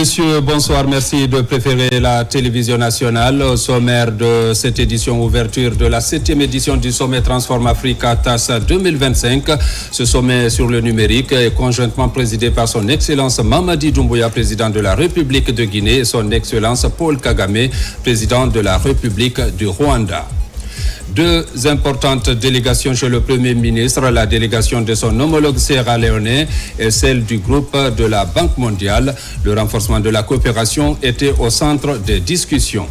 Messieurs, bonsoir. Merci de préférer la télévision nationale. Au sommaire de cette édition, ouverture de la 7e édition du sommet Transform Africa TAS 2025. Ce sommet sur le numérique est conjointement présidé par son Excellence Mamadi Doumbouya, président de la République de Guinée, et son Excellence Paul Kagame, président de la République du Rwanda. Deux importantes délégations chez le Premier ministre, la délégation de son homologue sierra-léonais et celle du groupe de la Banque mondiale. Le renforcement de la coopération était au centre des discussions.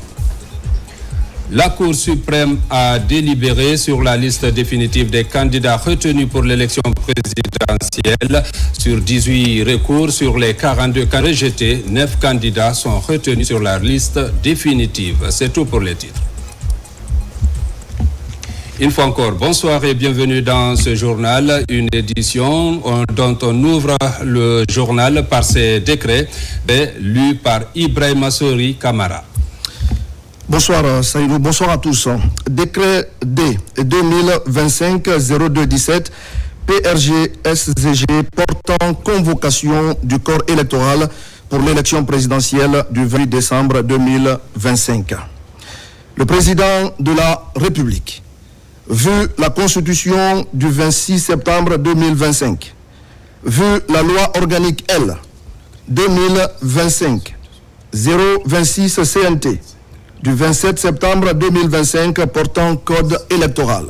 La Cour suprême a délibéré sur la liste définitive des candidats retenus pour l'élection présidentielle. Sur 18 recours sur les 42 cas rejetés, 9 candidats sont retenus sur la liste définitive. C'est tout pour les titres. Une fois encore, bonsoir et bienvenue dans ce journal, une édition dont on ouvre le journal par ces décrets lus par Ibrahima Sori Kamara. Bonsoir Saïdou, bonsoir à tous. Décret D 2025-0217 PRG-SZG portant convocation du corps électoral pour l'élection présidentielle du 20 décembre 2025. Le président de la République, vu la Constitution du 26 septembre 2025, vu la loi organique L 2025-026 CNT du 27 septembre 2025 portant code électoral,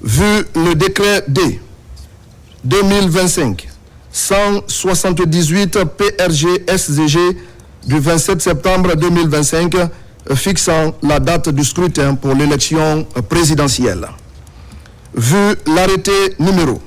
vu le décret D 2025-178 PRG-SZG du 27 septembre 2025 fixant la date du scrutin pour l'élection présidentielle. Vu l'arrêté numéro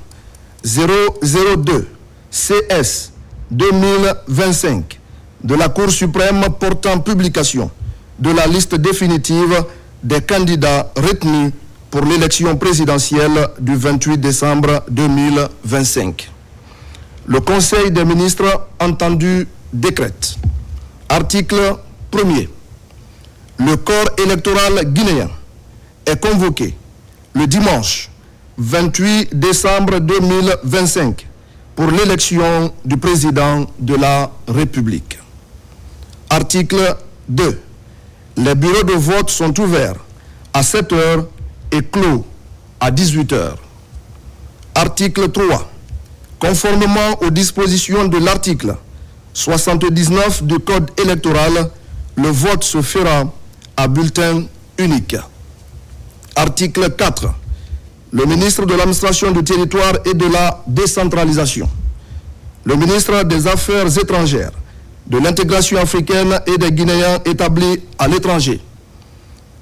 002 CS 2025 de la Cour suprême portant publication de la liste définitive des candidats retenus pour l'élection présidentielle du 28 décembre 2025. Le Conseil des ministres entendu décrète. Article 1er. Le corps électoral guinéen est convoqué le dimanche 28 décembre 2025 pour l'élection du président de la République. Article 2. Les bureaux de vote sont ouverts à 7 h et clos à 18 h. Article 3. Conformément aux dispositions de l'article 79 du Code électoral, le vote se fera à bulletin unique. Article 4. Le ministre de l'Administration du Territoire et de la Décentralisation, le ministre des Affaires étrangères, de l'intégration africaine et des Guinéens établis à l'étranger,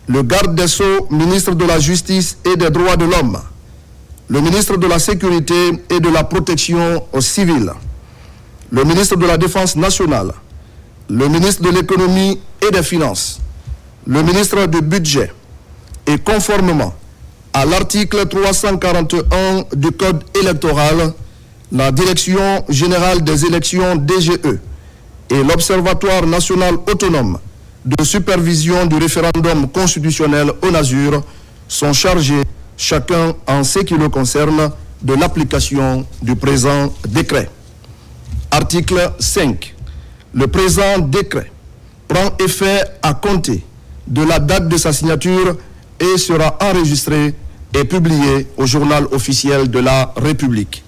le garde des Sceaux, ministre de la Justice et des Droits de l'Homme, le ministre de la Sécurité et de la Protection civile, le ministre de la Défense nationale, le ministre de l'Économie et des Finances, le ministre du Budget et conformément à l'article 341 du Code électoral, la Direction générale des élections DGE et l'Observatoire national autonome de supervision du référendum constitutionnel ONASUR sont chargés, chacun en ce qui le concerne, de l'application du présent décret. Article 5. Le présent décret prend effet à compter de la date de sa signature et sera enregistré et publié au journal officiel de la République.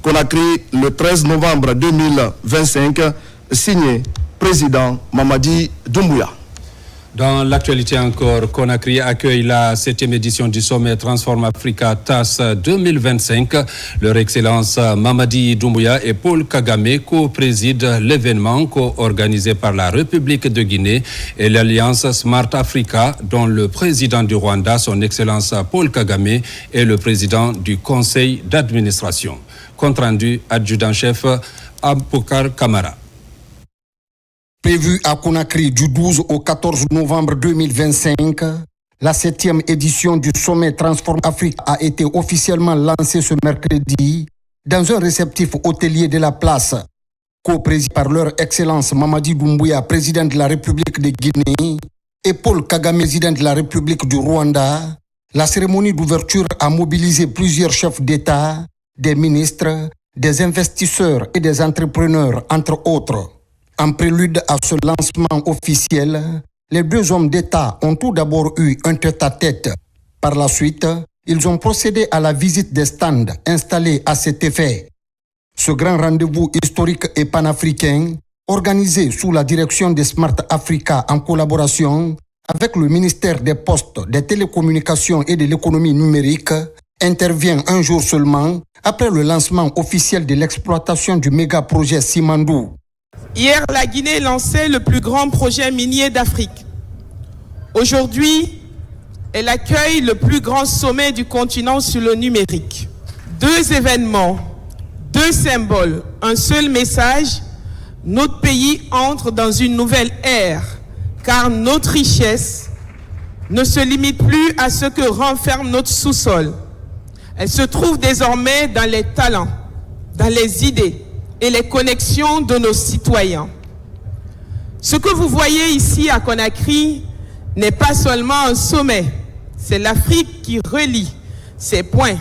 Conakry, le 13 novembre 2025, signé président Mamadi Doumbouya. Dans l'actualité encore, Conakry accueille la 7e édition du sommet Transform Africa TAS 2025. Leur Excellence Mamadi Doumbouya et Paul Kagame co-président l'événement co-organisé par la République de Guinée et l'Alliance Smart Africa, dont le président du Rwanda, son Excellence Paul Kagame, est le président du conseil d'administration. Compte rendu, adjudant-chef Aboukar Kamara. Prévu à Conakry du 12 au 14 novembre 2025, la 7e édition du sommet Transform Africa a été officiellement lancée ce mercredi dans un réceptif hôtelier de la place, co-présidé par leur Excellence Mamadi Doumbouya, président de la République de Guinée, et Paul Kagame, président de la République du Rwanda. La cérémonie d'ouverture a mobilisé plusieurs chefs d'État, des ministres, des investisseurs et des entrepreneurs, entre autres. En prélude à ce lancement officiel, les deux hommes d'État ont tout d'abord eu un tête-à-tête. Par la suite, ils ont procédé à la visite des stands installés à cet effet. Ce grand rendez-vous historique et panafricain, organisé sous la direction de Smart Africa en collaboration avec le ministère des Postes, des Télécommunications et de l'économie numérique, intervient un jour seulement après le lancement officiel de l'exploitation du méga-projet Simandou. Hier, la Guinée lançait le plus grand projet minier d'Afrique. Aujourd'hui, elle accueille le plus grand sommet du continent sur le numérique. Deux événements, deux symboles, un seul message. Notre pays entre dans une nouvelle ère, car notre richesse ne se limite plus à ce que renferme notre sous-sol. Elle se trouve désormais dans les talents, dans les idées et les connexions de nos citoyens. Ce que vous voyez ici à Conakry n'est pas seulement un sommet, c'est l'Afrique qui relie ses points,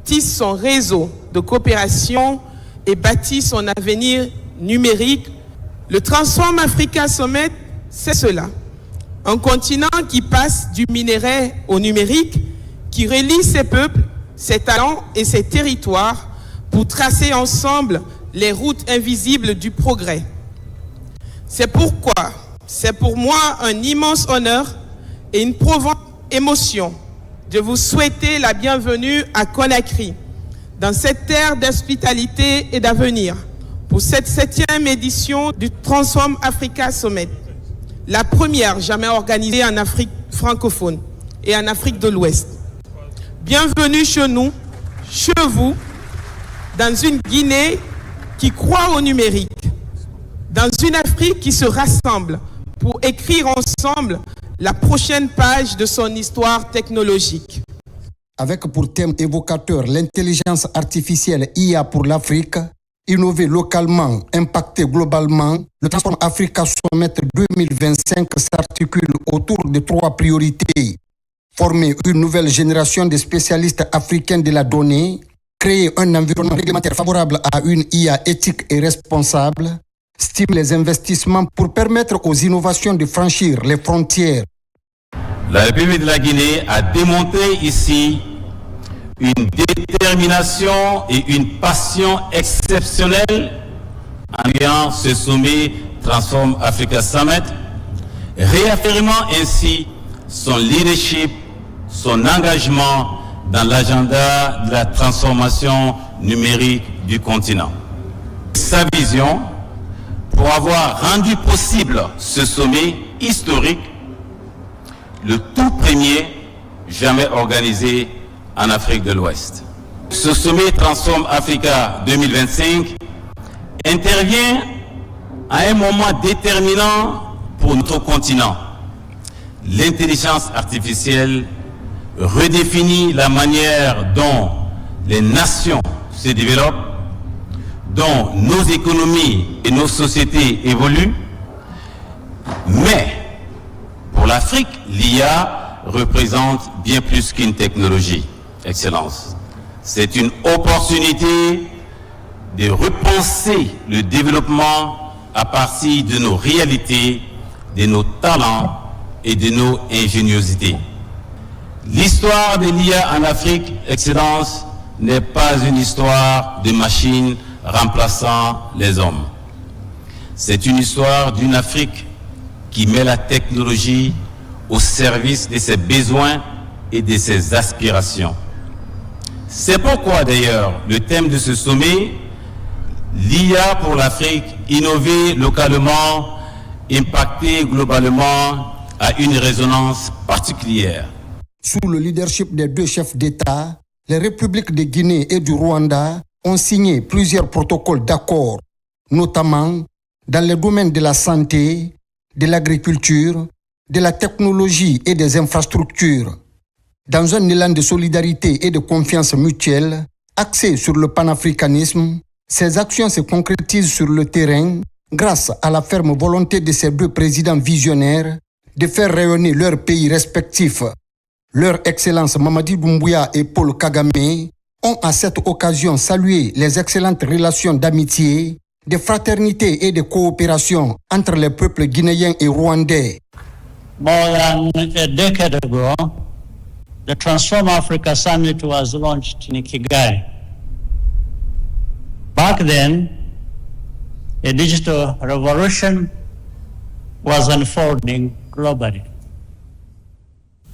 tisse son réseau de coopération et bâtit son avenir numérique. Le Transform Africa Summit, c'est cela. Un continent qui passe du minerai au numérique, qui relie ses peuples, ses talents et ses territoires pour tracer ensemble les routes invisibles du progrès. C'est pourquoi, c'est pour moi un immense honneur et une profonde émotion de vous souhaiter la bienvenue à Conakry, dans cette terre d'hospitalité et d'avenir, pour cette 7e édition du Transform Africa Summit, la première jamais organisée en Afrique francophone et en Afrique de l'Ouest. Bienvenue chez nous, chez vous, dans une Guinée qui croit au numérique, dans une Afrique qui se rassemble pour écrire ensemble la prochaine page de son histoire technologique. Avec pour thème évocateur l'intelligence artificielle IA pour l'Afrique, innover localement, impacter globalement, le Transform Africa Summit 2025 s'articule autour de 3 priorités. Former une nouvelle génération de spécialistes africains de la donnée, créer un environnement réglementaire favorable à une IA éthique et responsable, stimuler les investissements pour permettre aux innovations de franchir les frontières. La République de la Guinée a démontré ici une détermination et une passion exceptionnelle en liant ce sommet Transform Africa Summit, réaffirmant ainsi son leadership, son engagement dans l'agenda de la transformation numérique du continent. Sa vision pour avoir rendu possible ce sommet historique, le tout premier jamais organisé en Afrique de l'Ouest. Ce sommet Transform Africa 2025 intervient à un moment déterminant pour notre continent. L'intelligence artificielle redéfinit la manière dont les nations se développent, dont nos économies et nos sociétés évoluent. Mais pour l'Afrique, l'IA représente bien plus qu'une technologie. Excellence. C'est une opportunité de repenser le développement à partir de nos réalités, de nos talents et de nos ingéniosités. L'histoire de l'IA en Afrique, Excellence, n'est pas une histoire de machines remplaçant les hommes. C'est une histoire d'une Afrique qui met la technologie au service de ses besoins et de ses aspirations. C'est pourquoi d'ailleurs le thème de ce sommet, l'IA pour l'Afrique, innover localement, impacter globalement, a une résonance particulière. Sous le leadership des 2 chefs d'État, les républiques de Guinée et du Rwanda ont signé plusieurs protocoles d'accord, notamment dans les domaines de la santé, de l'agriculture, de la technologie et des infrastructures. Dans un élan de solidarité et de confiance mutuelle, axé sur le panafricanisme, ces actions se concrétisent sur le terrain grâce à la ferme volonté de ces 2 présidents visionnaires de faire rayonner leurs pays respectifs. Leur Excellence Mamadi Doumbouya et Paul Kagame ont à cette occasion salué les excellentes relations d'amitié, de fraternité et de coopération entre les peuples guinéens et rwandais. More than a decade ago, the Transform Africa Summit was launched in Kigali. Back then, a digital revolution was unfolding globally.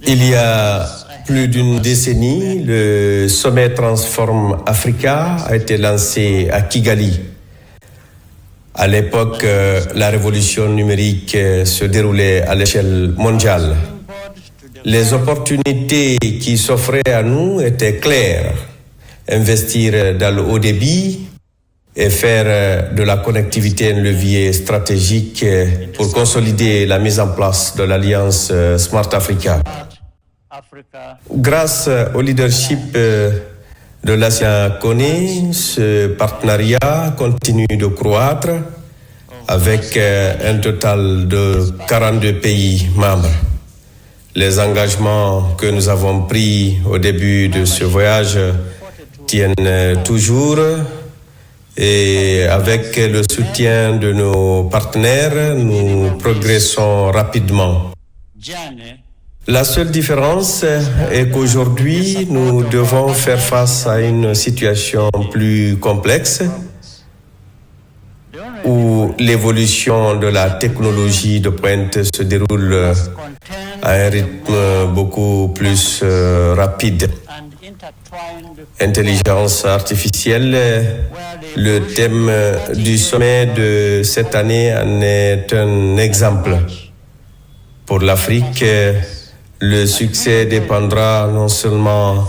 Il y a plus d'une décennie, le sommet Transform Africa a été lancé à Kigali. À l'époque, la révolution numérique se déroulait à l'échelle mondiale. Les opportunités qui s'offraient à nous étaient claires. Investir dans le haut débit et faire de la connectivité un levier stratégique pour consolider la mise en place de l'alliance Smart Africa. Grâce au leadership de l'Association Koné, ce partenariat continue de croître avec un total de 42 pays membres. Les engagements que nous avons pris au début de ce voyage tiennent toujours et avec le soutien de nos partenaires, nous progressons rapidement. La seule différence est qu'aujourd'hui, nous devons faire face à une situation plus complexe où l'évolution de la technologie de pointe se déroule à un rythme beaucoup plus rapide. Intelligence artificielle, le thème du sommet de cette année en est un exemple. Pour l'Afrique, le succès dépendra non seulement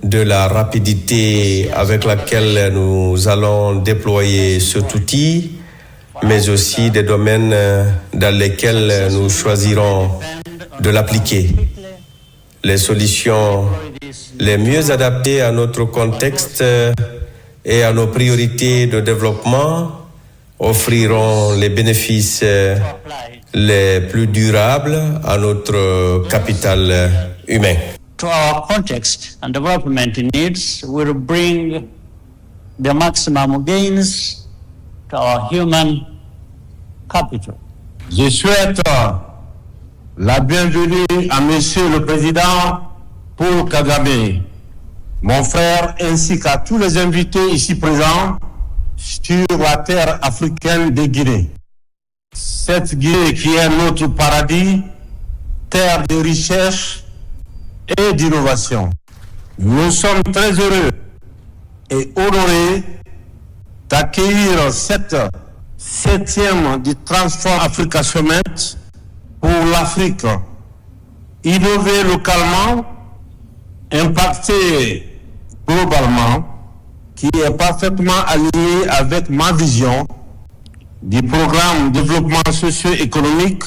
de la rapidité avec laquelle nous allons déployer cet outil, mais aussi des domaines dans lesquels nous choisirons de l'appliquer. Les solutions les mieux adaptées à notre contexte et à nos priorités de développement offriront les bénéfices les plus durables à notre capital humain. To our context and development needs will bring the maximum gains to our human capital. Je souhaite la bienvenue à Monsieur le Président Paul Kagame, mon frère, ainsi qu'à tous les invités ici présents sur la terre africaine de Guinée. Cette Guinée qui est notre paradis, terre de richesse et d'innovation. Nous sommes très heureux et honorés d'accueillir cette 7e du Transform Africa Summit pour l'Afrique. Innover localement, impacter globalement, qui est parfaitement aligné avec ma vision du programme de développement socio-économique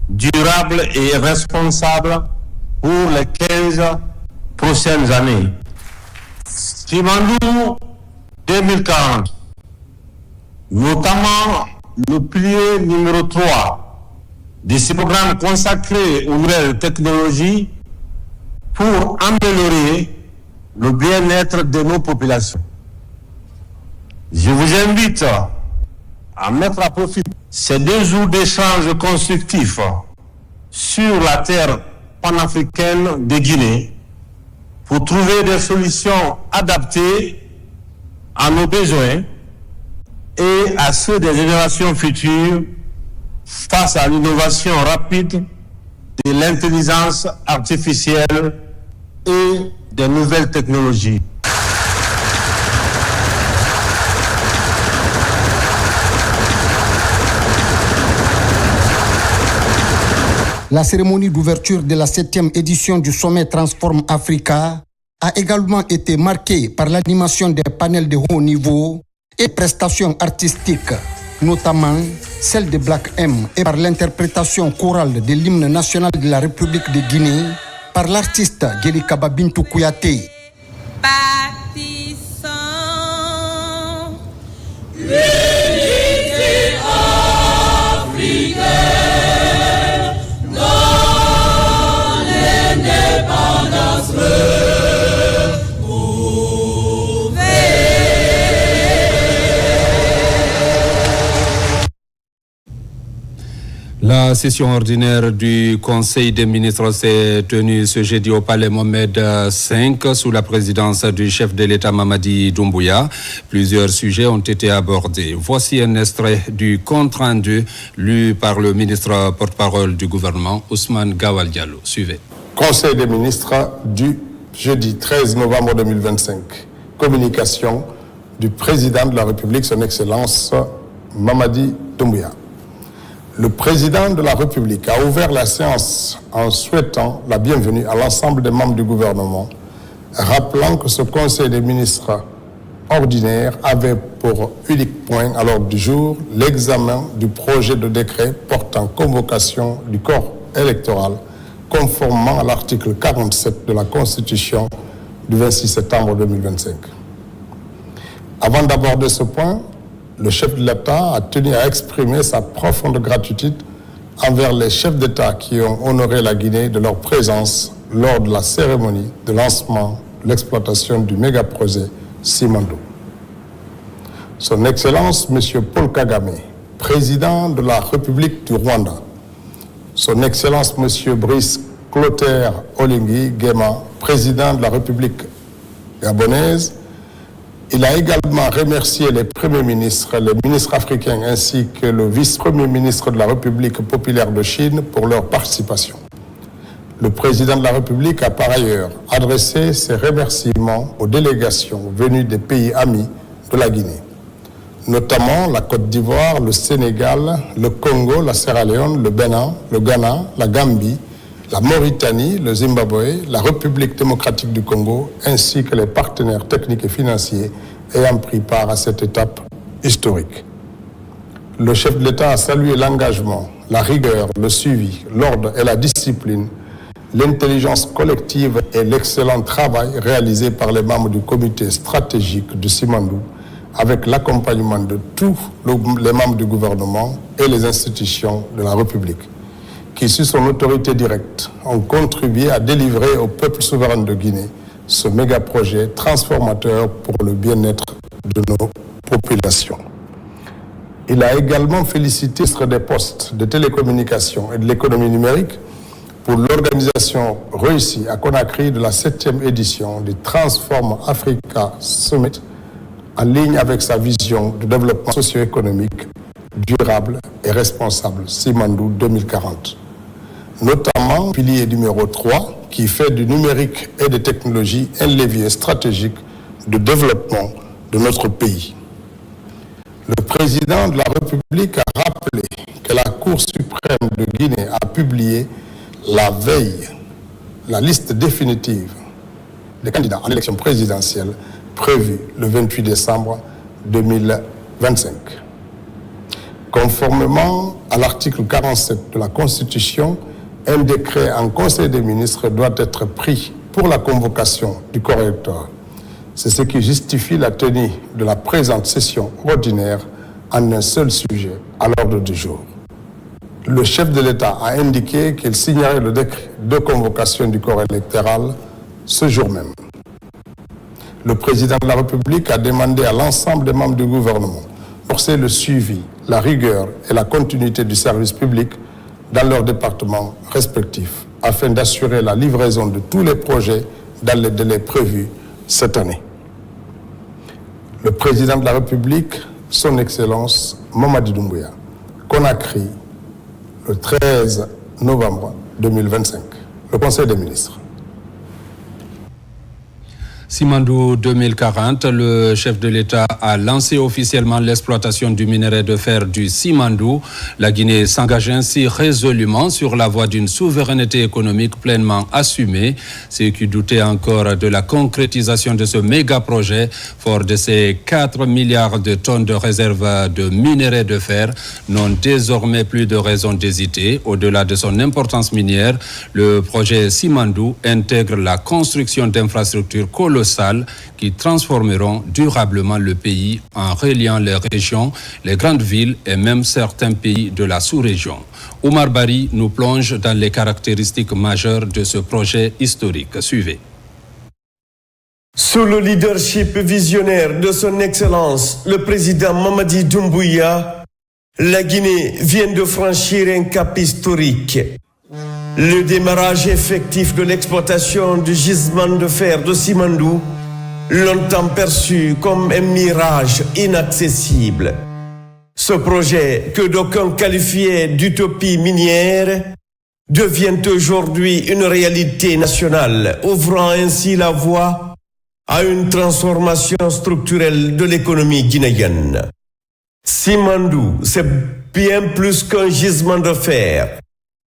durable et responsable pour les 15 prochaines années. Simandou 2040, notamment le pilier numéro 3 de ce programme consacré aux nouvelles technologies pour améliorer le bien-être de nos populations. Je vous invite à mettre à profit ces 2 jours d'échanges constructifs sur la terre panafricaine de Guinée pour trouver des solutions adaptées à nos besoins et à ceux des générations futures face à l'innovation rapide de l'intelligence artificielle et des nouvelles technologies. La cérémonie d'ouverture de la 7e édition du sommet Transform Africa a également été marquée par l'animation des panels de haut niveau et prestations artistiques, notamment celle de Black M, et par l'interprétation chorale de l'hymne national de la République de Guinée par l'artiste Gelikaba Bintou Kouyaté. L'unité africaine dans l'indépendance retrouvée. La session ordinaire du Conseil des ministres s'est tenue ce jeudi au Palais Mohamed V sous la présidence du chef de l'État Mamadi Doumbouya. Plusieurs sujets ont été abordés. Voici un extrait du compte-rendu lu par le ministre porte-parole du gouvernement, Ousmane Gawal Diallo. Suivez. Conseil des ministres du jeudi 13 novembre 2025. Communication du président de la République, son Excellence Mamadi Doumbouya. Le président de la République a ouvert la séance en souhaitant la bienvenue à l'ensemble des membres du gouvernement, rappelant que ce Conseil des ministres ordinaire avait pour unique point à l'ordre du jour l'examen du projet de décret portant convocation du corps électoral conformément à l'article 47 de la Constitution du 26 septembre 2025. Avant d'aborder ce point, le chef de l'État a tenu à exprimer sa profonde gratitude envers les chefs d'État qui ont honoré la Guinée de leur présence lors de la cérémonie de lancement de l'exploitation du méga-projet Simandou. Son Excellence, M. Paul Kagame, président de la République du Rwanda, Son Excellence, M. Brice Clotaire Oligui Nguema, président de la République gabonaise. Il a également remercié les premiers ministres, les ministres africains ainsi que le vice-premier ministre de la République populaire de Chine pour leur participation. Le président de la République a par ailleurs adressé ses remerciements aux délégations venues des pays amis de la Guinée, notamment la Côte d'Ivoire, le Sénégal, le Congo, la Sierra Leone, le Bénin, le Ghana, la Gambie, la Mauritanie, le Zimbabwe, la République démocratique du Congo, ainsi que les partenaires techniques et financiers ayant pris part à cette étape historique. Le chef de l'État a salué l'engagement, la rigueur, le suivi, l'ordre et la discipline, l'intelligence collective et l'excellent travail réalisé par les membres du comité stratégique du Simandou avec l'accompagnement de tous les membres du gouvernement et les institutions de la République, qui, sous son autorité directe, ont contribué à délivrer au peuple souverain de Guinée ce méga-projet transformateur pour le bien-être de nos populations. Il a également félicité le ministre des Postes, des Télécommunications et de l'économie numérique pour l'organisation réussie à Conakry de la 7e édition du Transform Africa Summit, en ligne avec sa vision de développement socio-économique durable et responsable Simandou 2040. Notamment pilier numéro 3 qui fait du numérique et des technologies un levier stratégique de développement de notre pays. Le président de la République a rappelé que la Cour suprême de Guinée a publié la veille la liste définitive des candidats à l'élection présidentielle prévue le 28 décembre 2025. Conformément à l'article 47 de la Constitution, un décret en Conseil des ministres doit être pris pour la convocation du corps électoral. C'est ce qui justifie la tenue de la présente session ordinaire en un seul sujet à l'ordre du jour. Le chef de l'État a indiqué qu'il signerait le décret de convocation du corps électoral ce jour même. Le président de la République a demandé à l'ensemble des membres du gouvernement de forcer le suivi, la rigueur et la continuité du service public dans leurs départements respectifs afin d'assurer la livraison de tous les projets dans les délais prévus cette année. Le président de la République, son Excellence Mamadi Doumbouya, Conakry, le 13 novembre 2025. Le Conseil des ministres. Simandou 2040, le chef de l'État a lancé officiellement l'exploitation du minerai de fer du Simandou. La Guinée s'engage ainsi résolument sur la voie d'une souveraineté économique pleinement assumée. Ceux qui doutaient encore de la concrétisation de ce méga-projet, fort de ces 4 milliards de tonnes de réserves de minerai de fer, n'ont désormais plus de raison d'hésiter. Au-delà de son importance minière, le projet Simandou intègre la construction d'infrastructures colossales qui transformeront durablement le pays en reliant les régions, les grandes villes et même certains pays de la sous-région. Oumar Bari nous plonge dans les caractéristiques majeures de ce projet historique. Suivez. Sous le leadership visionnaire de son Excellence, le président Mamadi Doumbouya, la Guinée vient de franchir un cap historique. Le démarrage effectif de l'exploitation du gisement de fer de Simandou, longtemps perçu comme un mirage inaccessible. Ce projet, que d'aucuns qualifiaient d'utopie minière, devient aujourd'hui une réalité nationale, ouvrant ainsi la voie à une transformation structurelle de l'économie guinéenne. Simandou, c'est bien plus qu'un gisement de fer.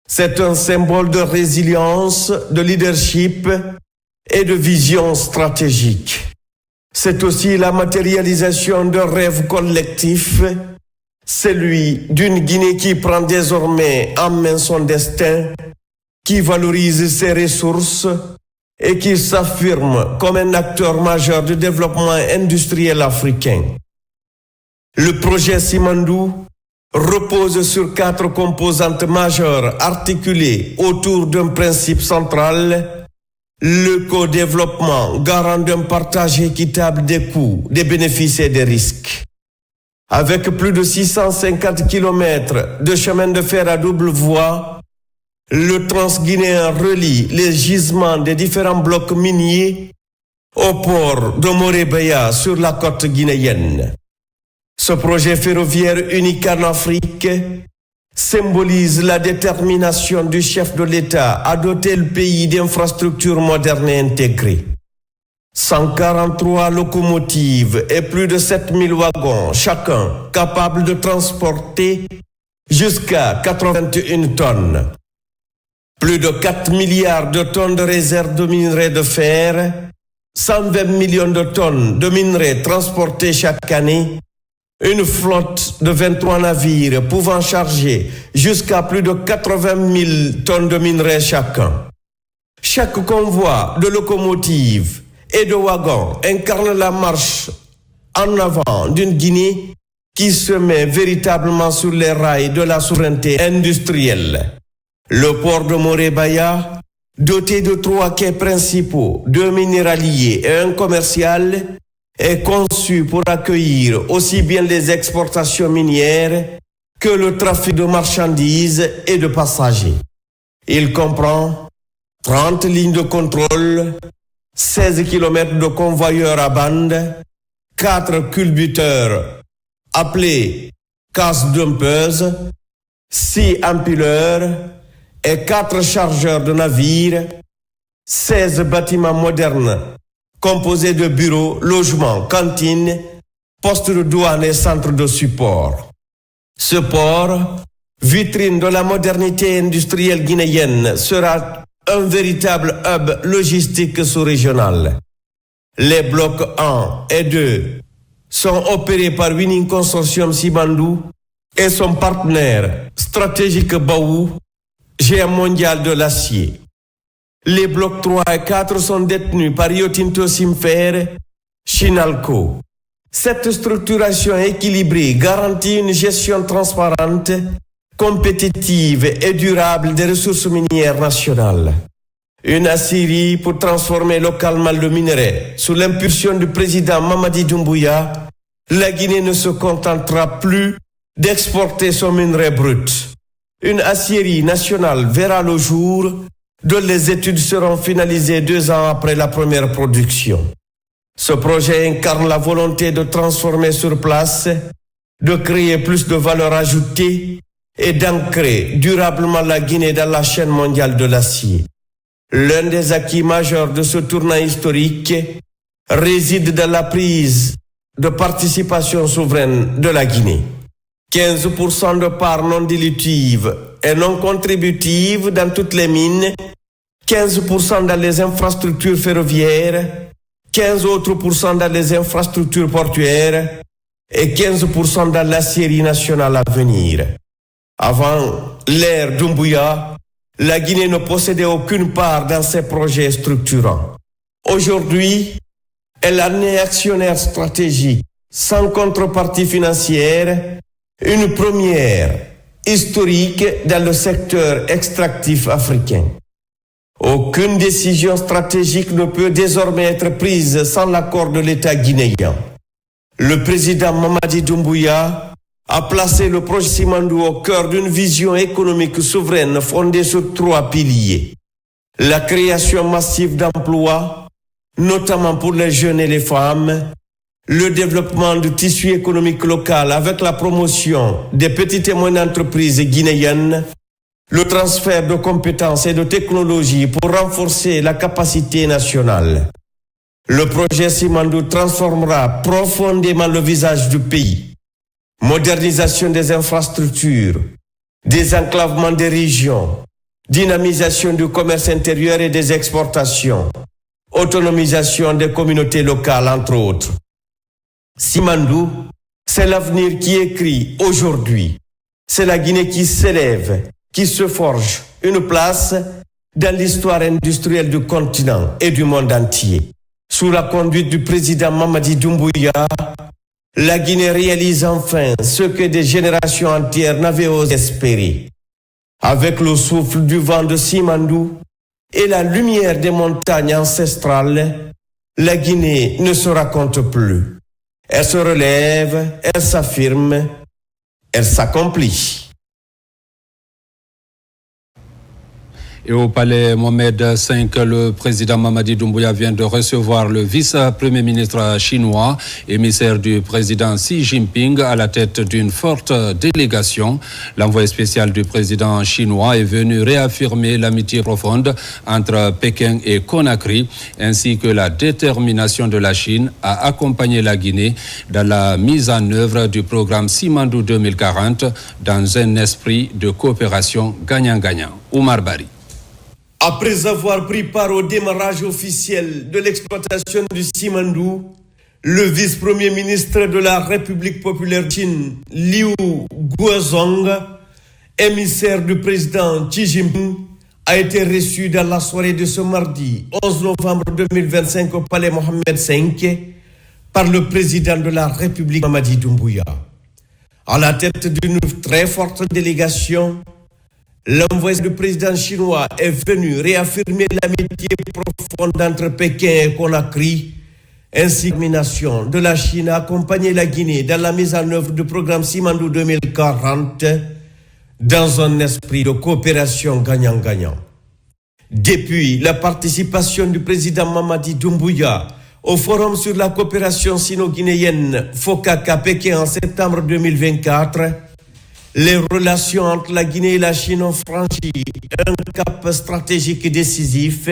C'est un symbole de résilience, de leadership et de vision stratégique. C'est aussi la matérialisation d'un rêve collectif, celui d'une Guinée qui prend désormais en main son destin, qui valorise ses ressources et qui s'affirme comme un acteur majeur du développement industriel africain. Le projet Simandou repose sur 4 composantes majeures articulées autour d'un principe central, le co-développement garant d'un partage équitable des coûts, des bénéfices et des risques. Avec plus de 650 km de chemin de fer à double voie, le Transguinéen relie les gisements des différents blocs miniers au port de Morebaya sur la côte guinéenne. Ce projet ferroviaire unique en Afrique symbolise la détermination du chef de l'État à doter le pays d'infrastructures modernes et intégrées. 143 locomotives et plus de 7000 wagons, chacun capable de transporter jusqu'à 81 tonnes. Plus de 4 milliards de tonnes de réserves de minerais de fer, 120 millions de tonnes de minerais transportés chaque année, une flotte de 23 navires pouvant charger jusqu'à plus de 80 000 tonnes de minerais chacun. Chaque convoi de locomotives et de wagons incarne la marche en avant d'une Guinée qui se met véritablement sur les rails de la souveraineté industrielle. Le port de Morebaya, doté de 3 quais principaux, 2 minéraliers et un commercial, est conçu pour accueillir aussi bien les exportations minières que le trafic de marchandises et de passagers. Il comprend 30 lignes de contrôle, 16 km de convoyeurs à bande, 4 culbuteurs appelés casse-dumpeuses, 6 empileurs et 4 chargeurs de navires, 16 bâtiments modernes composés de bureaux, logements, cantines, postes de douane et centres de support. Ce port, vitrine de la modernité industrielle guinéenne, sera un véritable hub logistique sous-régional. Les blocs 1 et 2 sont opérés par Winning Consortium Simandou et son partenaire stratégique Baou, géant mondial de l'acier. Les blocs 3 et 4 sont détenus par Rio Tinto Simfer, Chinalco. Cette structuration équilibrée garantit une gestion transparente, compétitive et durable des ressources minières nationales. Une aciérie pour transformer localement le minerai. Sous l'impulsion du président Mamadi Doumbouya, la Guinée ne se contentera plus d'exporter son minerai brut. Une aciérie nationale verra le jour, dont les études seront finalisées 2 ans après la première production. Ce projet incarne la volonté de transformer sur place, de créer plus de valeur ajoutée et d'ancrer durablement la Guinée dans la chaîne mondiale de l'acier. L'un des acquis majeurs de ce tournant historique réside dans la prise de participation souveraine de la Guinée. 15% de parts non dilutives et non contributives dans toutes les mines, 15% dans les infrastructures ferroviaires, 15 autres % dans les infrastructures portuaires et 15% dans l'aciérie nationale à venir. Avant l'ère Doumbouya, la Guinée ne possédait aucune part dans ces projets structurants. Aujourd'hui, elle en est actionnaire stratégique, sans contrepartie financière, une première historique dans le secteur extractif africain. Aucune décision stratégique ne peut désormais être prise sans l'accord de l'État guinéen. Le président Mamadi Doumbouya a placé le projet Simandou au cœur d'une vision économique souveraine fondée sur 3 piliers. La création massive d'emplois, notamment pour les jeunes et les femmes, le développement du tissu économique local avec la promotion des petites et moyennes entreprises guinéennes, le transfert de compétences et de technologies pour renforcer la capacité nationale. Le projet Simandou transformera profondément le visage du pays. Modernisation des infrastructures, désenclavement des régions, dynamisation du commerce intérieur et des exportations, autonomisation des communautés locales, entre autres. Simandou, c'est l'avenir qui écrit aujourd'hui. C'est la Guinée qui s'élève, qui se forge une place dans l'histoire industrielle du continent et du monde entier. Sous la conduite du président Mamadi Doumbouya, la Guinée réalise enfin ce que des générations entières n'avaient osé espérer. Avec le souffle du vent de Simandou et la lumière des montagnes ancestrales, la Guinée ne se raconte plus. Elle se relève, elle s'affirme, elle s'accomplit. Et au palais Mohamed V, le président Mamadi Doumbouya vient de recevoir le vice-premier ministre chinois, émissaire du président Xi Jinping à la tête d'une forte délégation. L'envoyé spécial du président chinois est venu réaffirmer l'amitié profonde entre Pékin et Conakry, ainsi que la détermination de la Chine à accompagner la Guinée dans la mise en œuvre du programme Simandou 2040 dans un esprit de coopération gagnant-gagnant. Oumar Bari. Après avoir pris part au démarrage officiel de l'exploitation du Simandou, le vice-premier ministre de la République populaire Chine, Liu Guozhong, émissaire du président Xi Jinping, a été reçu dans la soirée de ce mardi 11 novembre 2025 au palais Mohamed V par le président de la République Mamadi Doumbouya. À la tête d'une très forte délégation, l'envoyé du président chinois est venu réaffirmer l'amitié profonde entre Pékin et Conakry, ainsi que la détermination de la Chine à accompagner la Guinée dans la mise en œuvre du programme Simandou 2040 dans un esprit de coopération gagnant-gagnant. Depuis la participation du président Mamadi Doumbouya au Forum sur la coopération sino-guinéenne FOCAC à Pékin en septembre 2024, les relations entre la Guinée et la Chine ont franchi un cap stratégique et décisif,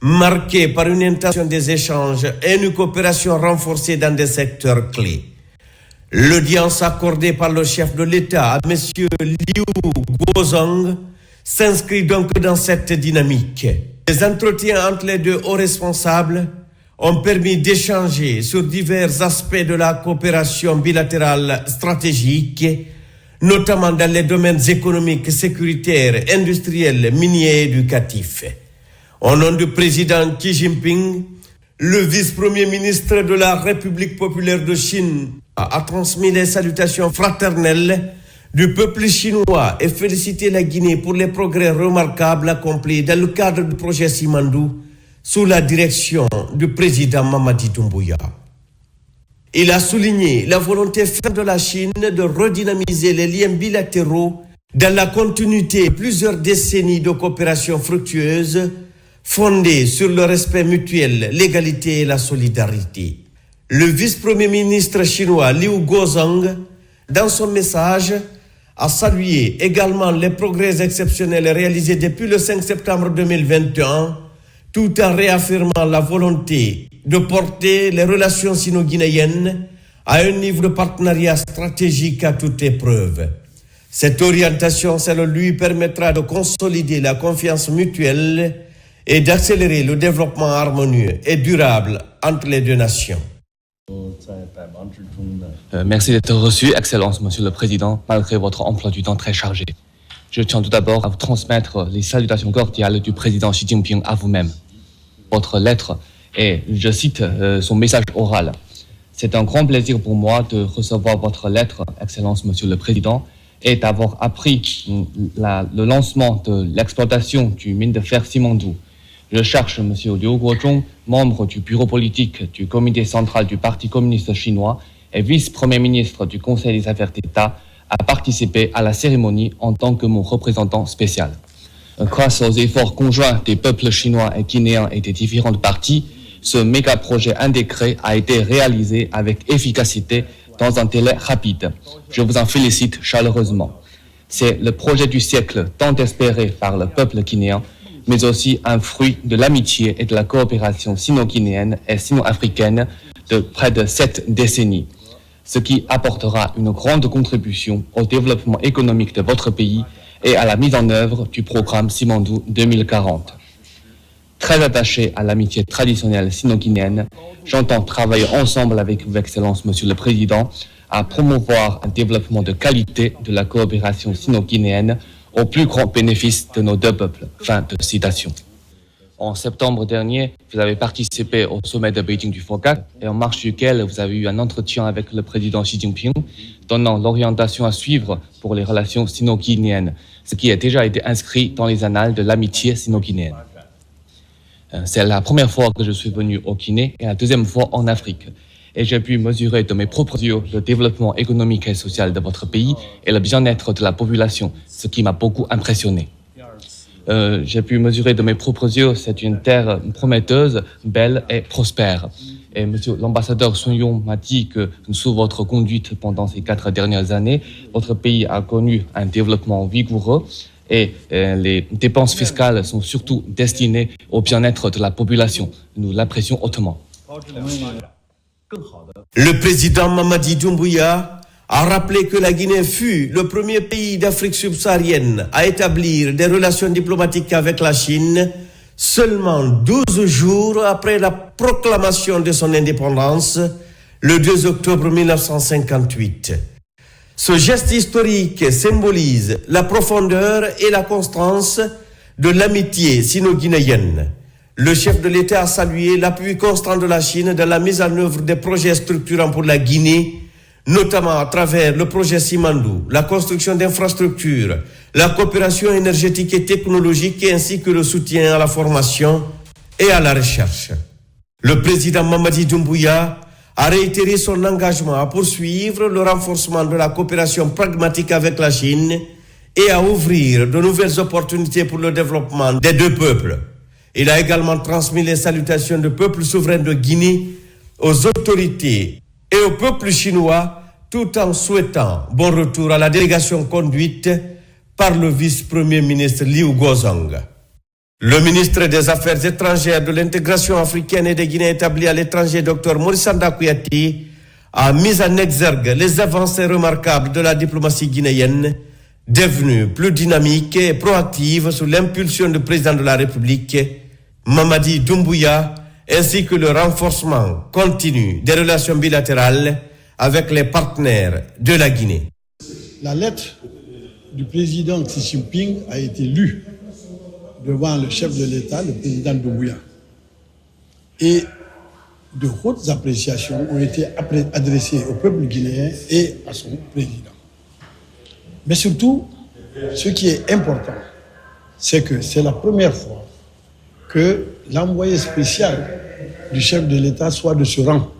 marqué par une intention des échanges et une coopération renforcée dans des secteurs clés. L'audience accordée par le chef de l'État à M. Liu Guozhong s'inscrit donc dans cette dynamique. Les entretiens entre les deux hauts responsables ont permis d'échanger sur divers aspects de la coopération bilatérale stratégique, notamment dans les domaines économiques, sécuritaires, industriels, miniers et éducatifs. Au nom du président Xi Jinping, le vice-premier ministre de la République populaire de Chine a transmis les salutations fraternelles du peuple chinois et félicité la Guinée pour les progrès remarquables accomplis dans le cadre du projet Simandou sous la direction du président Mamadi Doumbouya. Il a souligné la volonté ferme de la Chine de redynamiser les liens bilatéraux dans la continuité de plusieurs décennies de coopération fructueuse fondée sur le respect mutuel, l'égalité et la solidarité. Le vice-premier ministre chinois Liu Guozhong, dans son message, a salué également les progrès exceptionnels réalisés depuis le 5 septembre 2021, tout en réaffirmant la volonté de porter les relations sino-guinéennes à un niveau de partenariat stratégique à toute épreuve. Cette orientation, selon lui, permettra de consolider la confiance mutuelle et d'accélérer le développement harmonieux et durable entre les deux nations. Merci d'être reçu, Excellence, Monsieur le Président, malgré votre emploi du temps très chargé. Je tiens tout d'abord à vous transmettre les salutations cordiales du président Xi Jinping à vous-même. Votre lettre et, je cite, son message oral. C'est un grand plaisir pour moi de recevoir votre lettre, Excellence, Monsieur le Président, et d'avoir appris le lancement de l'exploitation du mine de fer Simandou. Je cherche Monsieur Liu Guozhong, membre du bureau politique du comité central du Parti communiste chinois et vice-premier ministre du Conseil des affaires d'État, a participé à la cérémonie en tant que mon représentant spécial. Grâce aux efforts conjoints des peuples chinois et guinéens et des différentes parties, ce méga-projet intégré a été réalisé avec efficacité dans un délai rapide. Je vous en félicite chaleureusement. C'est le projet du siècle tant espéré par le peuple guinéen, mais aussi un fruit de l'amitié et de la coopération sino-guinéenne et sino-africaine de près de 7 décennies, ce qui apportera une grande contribution au développement économique de votre pays et à la mise en œuvre du programme Simandou 2040. Très attaché à l'amitié traditionnelle sino-guinéenne, j'entends travailler ensemble avec vous, Excellence, Monsieur le Président, à promouvoir un développement de qualité de la coopération sino-guinéenne au plus grand bénéfice de nos deux peuples. Fin de citation. En septembre dernier, vous avez participé au sommet de Beijing du FOCAC et en marge duquel vous avez eu un entretien avec le président Xi Jinping, donnant l'orientation à suivre pour les relations sino-guinéennes, ce qui a déjà été inscrit dans les annales de l'amitié sino-guinéenne. C'est la première fois que je suis venu au Guinée et la deuxième fois en Afrique. Et j'ai pu mesurer de mes propres yeux le développement économique et social de votre pays et le bien-être de la population, ce qui m'a beaucoup impressionné. J'ai pu mesurer de mes propres yeux, c'est une terre prometteuse, belle et prospère. Et monsieur l'ambassadeur Sun Yong m'a dit que sous votre conduite pendant ces 4 dernières années, votre pays a connu un développement vigoureux et les dépenses fiscales sont surtout destinées au bien-être de la population. Nous l'apprécions hautement. Le président Mamadi Doumbouya a rappelé que la Guinée fut le premier pays d'Afrique subsaharienne à établir des relations diplomatiques avec la Chine seulement 12 jours après la proclamation de son indépendance, le 2 octobre 1958. Ce geste historique symbolise la profondeur et la constance de l'amitié sino-guinéenne. Le chef de l'État a salué l'appui constant de la Chine dans la mise en œuvre des projets structurants pour la Guinée, notamment à travers le projet Simandou, la construction d'infrastructures, la coopération énergétique et technologique ainsi que le soutien à la formation et à la recherche. Le président Mamadi Doumbouya a réitéré son engagement à poursuivre le renforcement de la coopération pragmatique avec la Chine et à ouvrir de nouvelles opportunités pour le développement des deux peuples. Il a également transmis les salutations du peuple souverain de Guinée aux autorités et au peuple chinois, tout en souhaitant bon retour à la délégation conduite par le vice-premier ministre Liu Guozong. Le ministre des Affaires étrangères, de l'intégration africaine et des Guinéens établis à l'étranger, Dr Morissanda Kouyaté, a mis en exergue les avancées remarquables de la diplomatie guinéenne, devenue plus dynamique et proactive sous l'impulsion du président de la République, Mamadi Doumbouya, ainsi que le renforcement continu des relations bilatérales avec les partenaires de la Guinée. La lettre du président Xi Jinping a été lue devant le chef de l'État, le président Doumbouya. Et de hautes appréciations ont été adressées au peuple guinéen et à son président. Mais surtout, ce qui est important, c'est que c'est la première fois que l'envoyé spécial du chef de l'État soit de ce rang.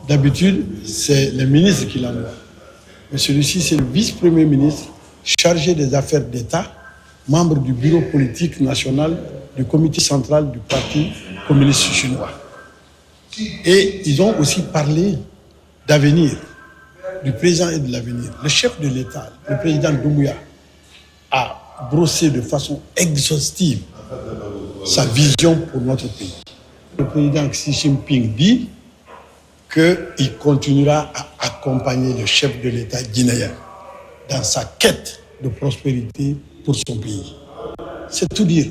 D'habitude, c'est le ministre qui l'envoie. Mais celui-ci, c'est le vice-premier ministre chargé des affaires d'État, membre du bureau politique national du comité central du Parti communiste chinois. Et ils ont aussi parlé d'avenir, du présent et de l'avenir. Le chef de l'État, le président Doumbouya, a brossé de façon exhaustive sa vision pour notre pays. Le président Xi Jinping dit qu'il continuera à accompagner le chef de l'État guinéen dans sa quête de prospérité pour son pays. C'est tout dire.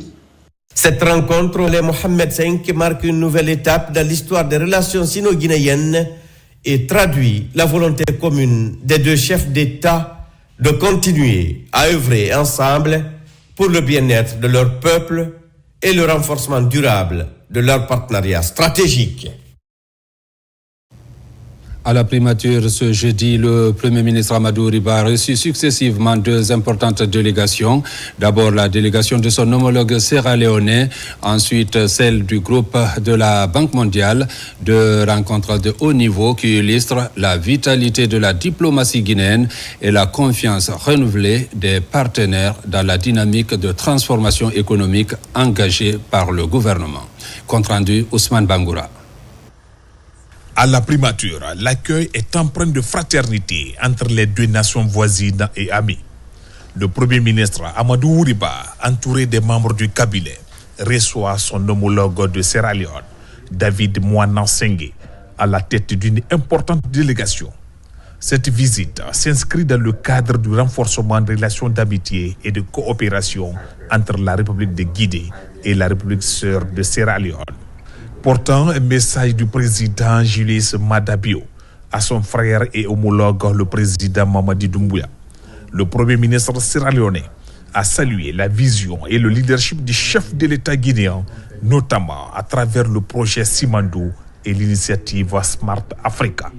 Cette rencontre, les Mohamed V, marque une nouvelle étape dans l'histoire des relations sino-guinéennes et traduit la volonté commune des deux chefs d'État de continuer à œuvrer ensemble pour le bien-être de leur peuple et le renforcement durable de leur partenariat stratégique. À la primature, ce jeudi, le Premier ministre Amadou Riba a reçu successivement 2 importantes délégations. D'abord, la délégation de son homologue sierra-léonais, ensuite celle du groupe de la Banque mondiale. 2 rencontres de haut niveau qui illustrent la vitalité de la diplomatie guinéenne et la confiance renouvelée des partenaires dans la dynamique de transformation économique engagée par le gouvernement. Compte rendu, Ousmane Bangoura. À la primature, l'accueil est empreint de fraternité entre les 2 nations voisines et amies. Le Premier ministre Amadou Riba, entouré des membres du cabinet, reçoit son homologue de Sierra Leone, David Moana Senghé, à la tête d'une importante délégation. Cette visite s'inscrit dans le cadre du renforcement des relations d'amitié et de coopération entre la République de Guinée et la République sœur de Sierra Leone. Portant un message du président Julius Maada Bio à son frère et homologue, le président Mamadi Doumbouya. Le Premier ministre sierra-léonais a salué la vision et le leadership du chef de l'État guinéen, notamment à travers le projet Simandou et l'initiative Smart Africa.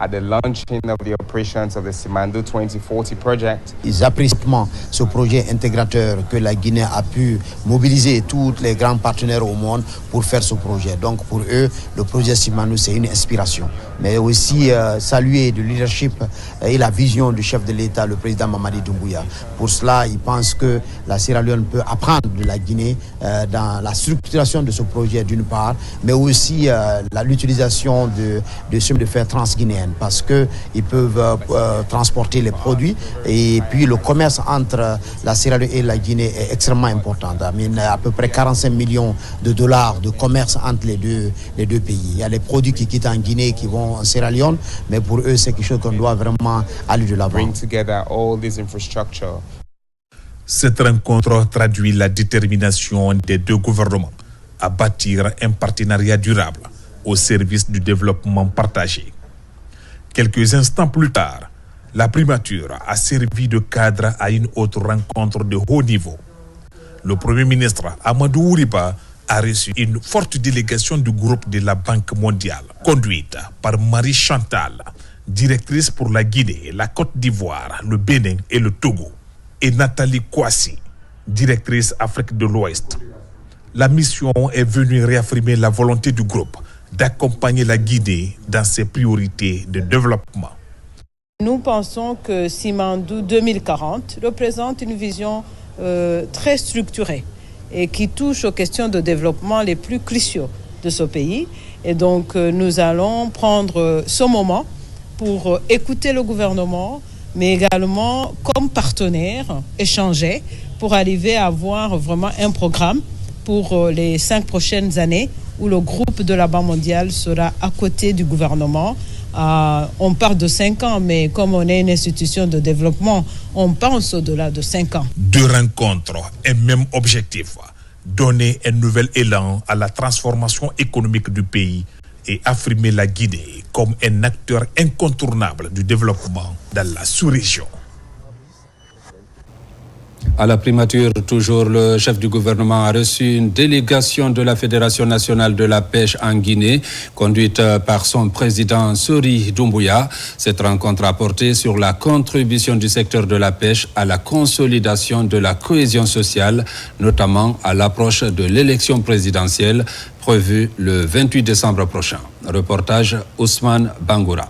At the launching of the operations of the Simandou 2040 project. Ils apprécient ce projet intégrateur que la Guinée a pu mobiliser tous les grands partenaires au monde pour faire ce projet. Donc pour eux, le projet Simandou, c'est une inspiration. Mais aussi saluer le leadership et la vision du chef de l'État, le président Mamadi Doumbouya. Pour cela, ils pensent que la Sierra Leone peut apprendre de la Guinée dans la structuration de ce projet d'une part, mais aussi l'utilisation de chemin de fer transguinéenne, parce qu'ils peuvent transporter les produits et puis le commerce entre la Sierra Leone et la Guinée est extrêmement important. Il y a à peu près 45 millions de dollars de commerce entre les deux pays. Il y a les produits qui quittent en Guinée qui vont en Sierra Leone, mais pour eux c'est quelque chose qu'on doit vraiment aller de l'avant. Cette rencontre traduit la détermination des 2 gouvernements à bâtir un partenariat durable au service du développement partagé. Quelques instants plus tard, la primature a servi de cadre à une autre rencontre de haut niveau. Le Premier ministre Amadou Riba a reçu une forte délégation du groupe de la Banque mondiale, conduite par Marie Chantal, directrice pour la Guinée, la Côte d'Ivoire, le Bénin et le Togo, et Nathalie Kouassi, directrice Afrique de l'Ouest. La mission est venue réaffirmer la volonté du groupe d'accompagner la Guinée dans ses priorités de développement. Nous pensons que Simandou 2040 représente une vision très structurée et qui touche aux questions de développement les plus cruciaux de ce pays. Et donc nous allons prendre ce moment pour écouter le gouvernement, mais également comme partenaire, échanger pour arriver à avoir vraiment un programme pour les 5 prochaines années où le groupe de la Banque mondiale sera à côté du gouvernement. On parle de 5 ans, mais comme on est une institution de développement, on pense au-delà de 5 ans. 2 rencontres, un même objectif, donner un nouvel élan à la transformation économique du pays et affirmer la Guinée comme un acteur incontournable du développement dans la sous-région. À la primature, toujours, le chef du gouvernement a reçu une délégation de la Fédération nationale de la pêche en Guinée, conduite par son président Sori Doumbouya. Cette rencontre a porté sur la contribution du secteur de la pêche à la consolidation de la cohésion sociale, notamment à l'approche de l'élection présidentielle prévue le 28 décembre prochain. Reportage Ousmane Bangoura.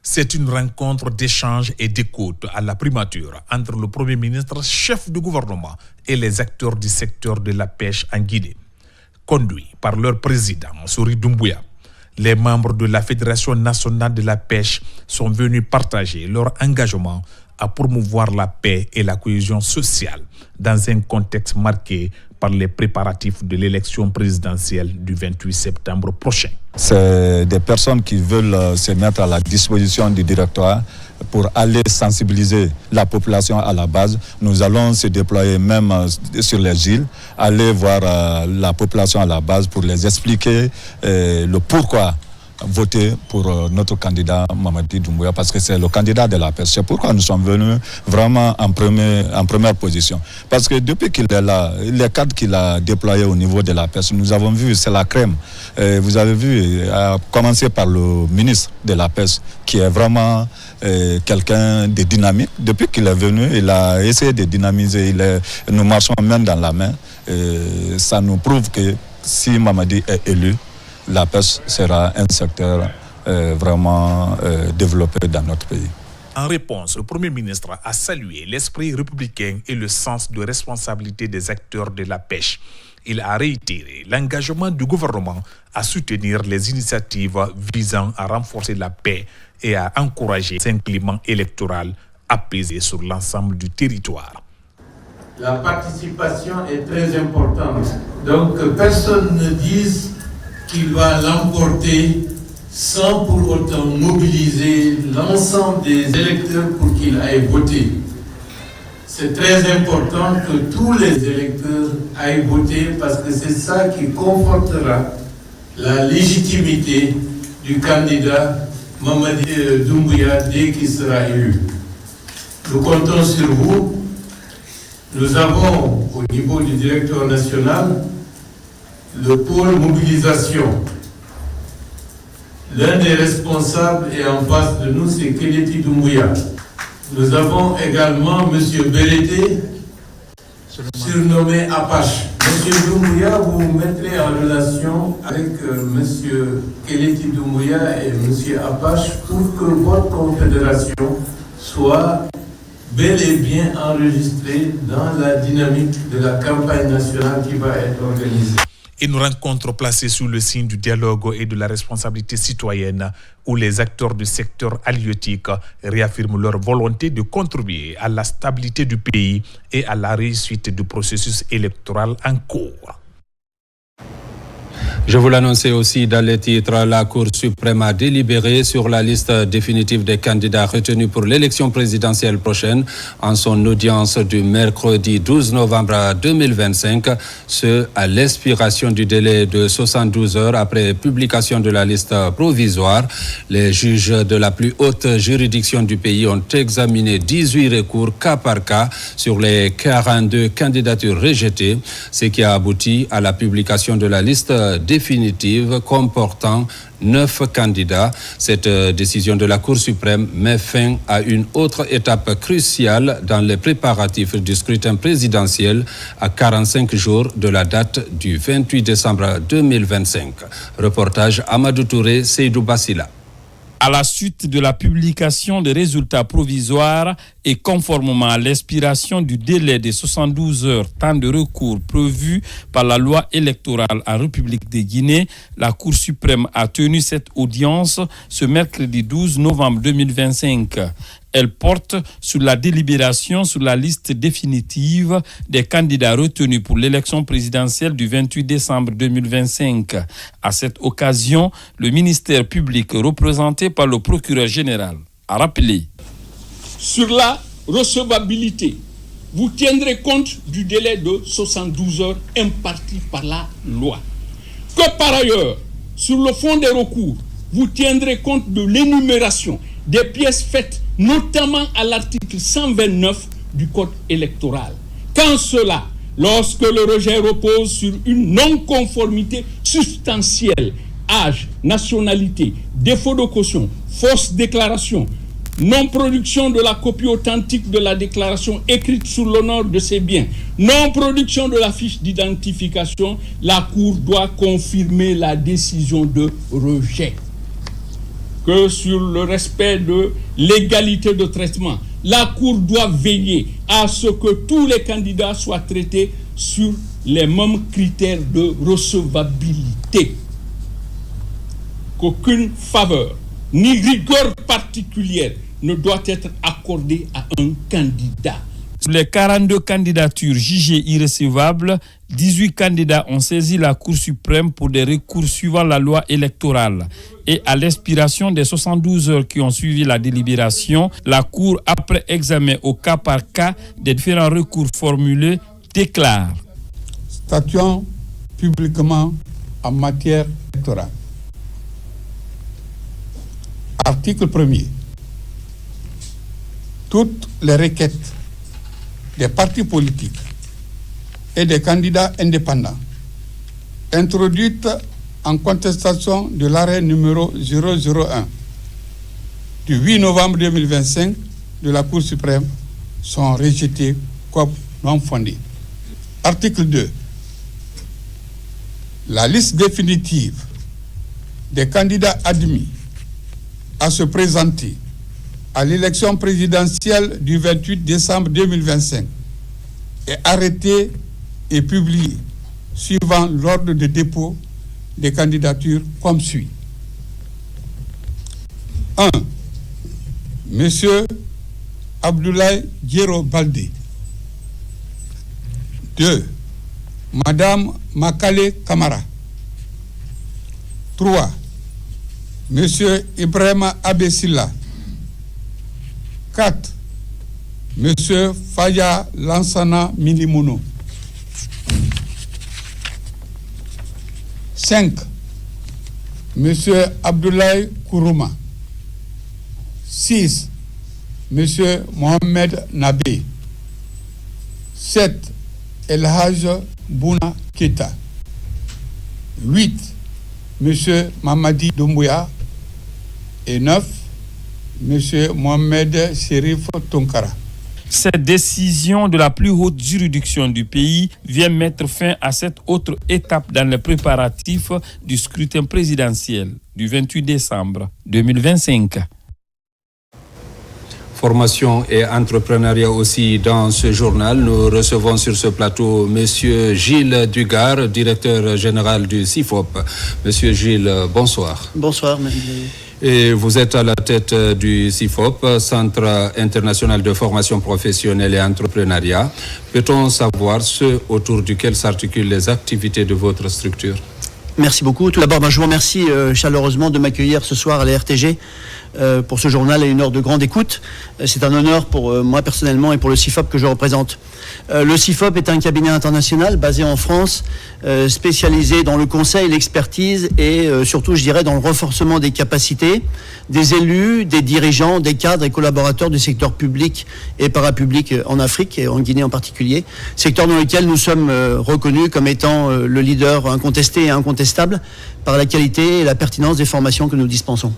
C'est une rencontre d'échange et d'écoute à la primature entre le Premier ministre, chef du gouvernement, et les acteurs du secteur de la pêche en Guinée. Conduits par leur président, Sori Doumbouya, les membres de la Fédération nationale de la pêche sont venus partager leur engagement à promouvoir la paix et la cohésion sociale dans un contexte marqué par les préparatifs de l'élection présidentielle du 28 septembre prochain. C'est des personnes qui veulent se mettre à la disposition du directoire pour aller sensibiliser la population à la base. Nous allons se déployer même sur les îles, aller voir la population à la base pour les expliquer le pourquoi voter pour notre candidat Mamadi Doumbouya parce que c'est le candidat de la PES. C'est pourquoi nous sommes venus vraiment en première position. Parce que depuis qu'il est là, les cadres qu'il a déployés au niveau de la PES, nous avons vu, c'est la crème. Vous avez vu, à commencer par le ministre de la PES, qui est vraiment quelqu'un de dynamique. Depuis qu'il est venu, il a essayé de dynamiser. Nous marchons main dans la main. Ça nous prouve que si Mamadi est élu, la PES sera un secteur vraiment développé dans notre pays. En réponse, le Premier ministre a salué l'esprit républicain et le sens de responsabilité des acteurs de la pêche. Il a réitéré l'engagement du gouvernement à soutenir les initiatives visant à renforcer la paix et à encourager un climat électoral apaisé sur l'ensemble du territoire. La participation est très importante. Donc que personne ne dise qu'il va l'emporter sans pour autant mobiliser l'ensemble des électeurs pour qu'ils aillent voter. C'est très important que tous les électeurs aillent voter parce que c'est ça qui confortera la légitimité du candidat Mamadi Doumbouya dès qu'il sera élu. Nous comptons sur vous. Nous avons au niveau du directeur national le pôle mobilisation. L'un des responsables est en face de nous, c'est Keleti Doumbouya. Nous avons également M. Bérété, surnommé Apache. M. Doumbouya, vous vous mettrez en relation avec M. Keleti Doumbouya et M. Apache pour que votre confédération soit bel et bien enregistrée dans la dynamique de la campagne nationale qui va être organisée. Une rencontre placée sous le signe du dialogue et de la responsabilité citoyenne où les acteurs du secteur halieutique réaffirment leur volonté de contribuer à la stabilité du pays et à la réussite du processus électoral en cours. Je vous l'annonçais aussi dans les titres, la Cour suprême a délibéré sur la liste définitive des candidats retenus pour l'élection présidentielle prochaine en son audience du mercredi 12 novembre 2025, ce à l'expiration du délai de 72 heures après publication de la liste provisoire. Les juges de la plus haute juridiction du pays ont examiné 18 recours cas par cas sur les 42 candidatures rejetées, ce qui a abouti à la publication de la liste définitive comportant 9 candidats. Cette décision de la Cour suprême met fin à une autre étape cruciale dans les préparatifs du scrutin présidentiel à 45 jours de la date du 28 décembre 2025. Reportage Amadou Touré, Seydou Bassila. À la suite de la publication des résultats provisoires et conformément à l'expiration du délai de 72 heures, temps de recours prévu par la loi électorale en République de Guinée, la Cour suprême a tenu cette audience ce mercredi 12 novembre 2025. Elle porte sur la délibération sur la liste définitive des candidats retenus pour l'élection présidentielle du 28 décembre 2025. À cette occasion, le ministère public représenté par le procureur général a rappelé. Sur la recevabilité, vous tiendrez compte du délai de 72 heures imparti par la loi. Que par ailleurs, sur le fond des recours, vous tiendrez compte de l'énumération des pièces faites notamment à l'article 129 du Code électoral. Quand cela, lorsque le rejet repose sur une non-conformité substantielle, âge, nationalité, défaut de caution, fausse déclaration, non-production de la copie authentique de la déclaration écrite sous l'honneur de ses biens, non-production de la fiche d'identification, la Cour doit confirmer la décision de rejet. Que sur le respect de l'égalité de traitement, la Cour doit veiller à ce que tous les candidats soient traités sur les mêmes critères de recevabilité. Qu'aucune faveur ni rigueur particulière ne doit être accordée à un candidat. Sur les 42 candidatures jugées irrecevables, 18 candidats ont saisi la Cour suprême pour des recours suivant la loi électorale. Et à l'expiration des 72 heures qui ont suivi la délibération, la Cour, après examen au cas par cas des différents recours formulés, déclare. Statuant publiquement en matière électorale. Article 1er. Toutes les requêtes des partis politiques et des candidats indépendants introduites en contestation de l'arrêt numéro 001 du 8 novembre 2025 de la Cour suprême sont rejetées comme non fondées. Article 2. La liste définitive des candidats admis à se présenter à l'élection présidentielle du 28 décembre 2025 est arrêtée et publiée suivant l'ordre de dépôt des candidatures comme suit. 1. Monsieur Abdoulaye Diéro Baldé. 2. Madame Makale Kamara. 3. Monsieur Ibrahima Abessila. 4. Monsieur Faya Lansana Milimono. 5. Monsieur Abdoulaye Kourouma. 6. Monsieur Mohamed Nabé. 7. El Haj Bouna Keita. 8. Monsieur Mamadi Doumbouya. Et 9. Monsieur Mohamed Chérif Tonkara. Cette décision de la plus haute juridiction du pays vient mettre fin à cette autre étape dans les préparatifs du scrutin présidentiel du 28 décembre 2025. Formation et entrepreneuriat aussi dans ce journal. Nous recevons sur ce plateau Monsieur Gilles Dugard, directeur général du CIFOP. Monsieur Gilles, bonsoir. Bonsoir, madame. Et vous êtes à la tête du CIFOP, Centre international de formation professionnelle et entrepreneuriat. Peut-on savoir ce autour duquel s'articulent les activités de votre structure? Merci beaucoup. Tout d'abord, je vous remercie chaleureusement de m'accueillir ce soir à la RTG pour ce journal et une heure de grande écoute. C'est un honneur pour moi personnellement et pour le CIFOP que je représente. Le CIFOP est un cabinet international basé en France, spécialisé dans le conseil, l'expertise et surtout, je dirais, dans le renforcement des capacités des élus, des dirigeants, des cadres et collaborateurs du secteur public et parapublic en Afrique et en Guinée en particulier, secteur dans lequel nous sommes reconnus comme étant le leader incontesté et incontestable par la qualité et la pertinence des formations que nous dispensons.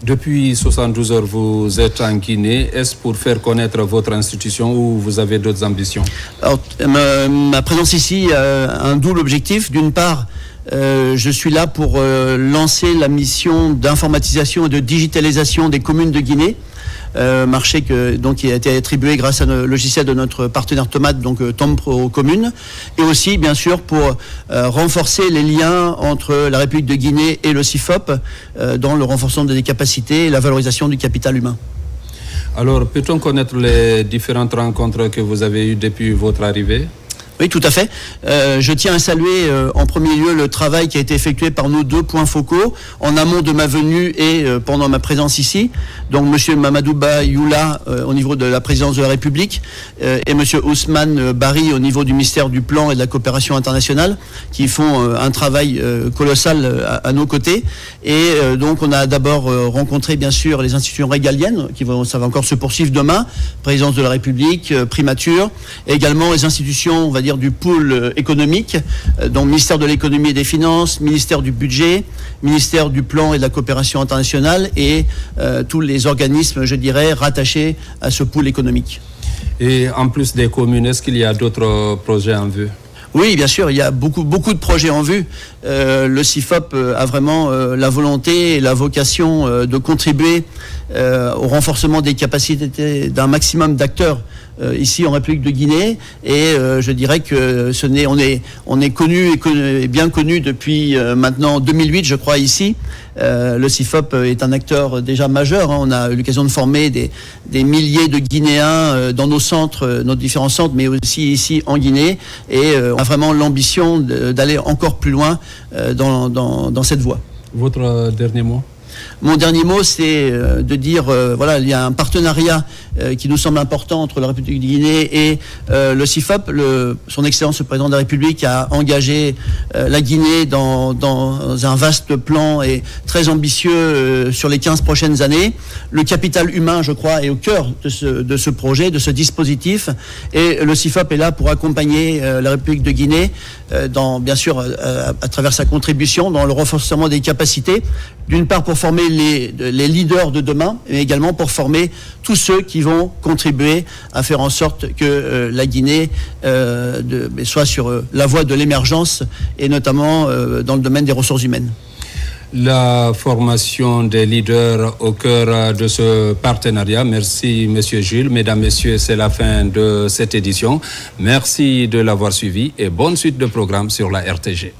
Depuis 72 heures, vous êtes en Guinée. Est-ce pour faire connaître votre institution ou vous avez d'autres ambitions? Alors, ma présence ici a un double objectif. D'une part, je suis là pour lancer la mission d'informatisation et de digitalisation des communes de Guinée. Marché qui a été attribué grâce à un logiciel de notre partenaire Tomate, donc Tompro aux communes, et aussi bien sûr pour renforcer les liens entre la République de Guinée et le CIFOP dans le renforcement des capacités et la valorisation du capital humain. Alors, peut-on connaître les différentes rencontres que vous avez eues depuis votre arrivée? Oui, tout à fait. Je tiens à saluer en premier lieu le travail qui a été effectué par nos deux points focaux en amont de ma venue et pendant ma présence ici. Donc Monsieur Mamadouba Youla au niveau de la présidence de la République et Monsieur Ousmane Bari au niveau du ministère du Plan et de la Coopération internationale qui font un travail colossal à nos côtés. Et donc on a d'abord rencontré bien sûr les institutions régaliennes ça va encore se poursuivre demain, présidence de la République, primature, et également les institutions, on va dire, du pôle économique, donc ministère de l'économie et des finances, ministère du budget, ministère du plan et de la coopération internationale et tous les organismes, je dirais, rattachés à ce pôle économique. Et en plus des communes, est-ce qu'il y a d'autres projets en vue? Oui, bien sûr, il y a beaucoup de projets en vue. Le CIFOP a vraiment la volonté et la vocation de contribuer au renforcement des capacités d'un maximum d'acteurs ici en République de Guinée. Et je dirais que on est connu et bien connu depuis maintenant 2008, je crois, ici. Le CIFOP est un acteur déjà majeur. On a eu l'occasion de former des milliers de Guinéens dans nos centres, nos différents centres, mais aussi ici en Guinée. Et on a vraiment l'ambition d'aller encore plus loin dans cette voie. Votre dernier mot? Mon dernier mot, c'est de dire, voilà, il y a un partenariat qui nous semble important entre la République de Guinée et le CIFOP. Son Excellence le Président de la République a engagé la Guinée dans un vaste plan et très ambitieux sur les 15 prochaines années. Le capital humain, je crois, est au cœur de ce projet, de ce dispositif. Et le CIFOP est là pour accompagner la République de Guinée, bien sûr, à travers sa contribution dans le renforcement des capacités. D'une part pour former les leaders de demain, mais également pour former tous ceux qui vont contribuer à faire en sorte que la Guinée soit sur la voie de l'émergence et notamment dans le domaine des ressources humaines. La formation des leaders au cœur de ce partenariat. Merci, Monsieur Jules. Mesdames, Messieurs, c'est la fin de cette édition. Merci de l'avoir suivi et bonne suite de programme sur la RTG.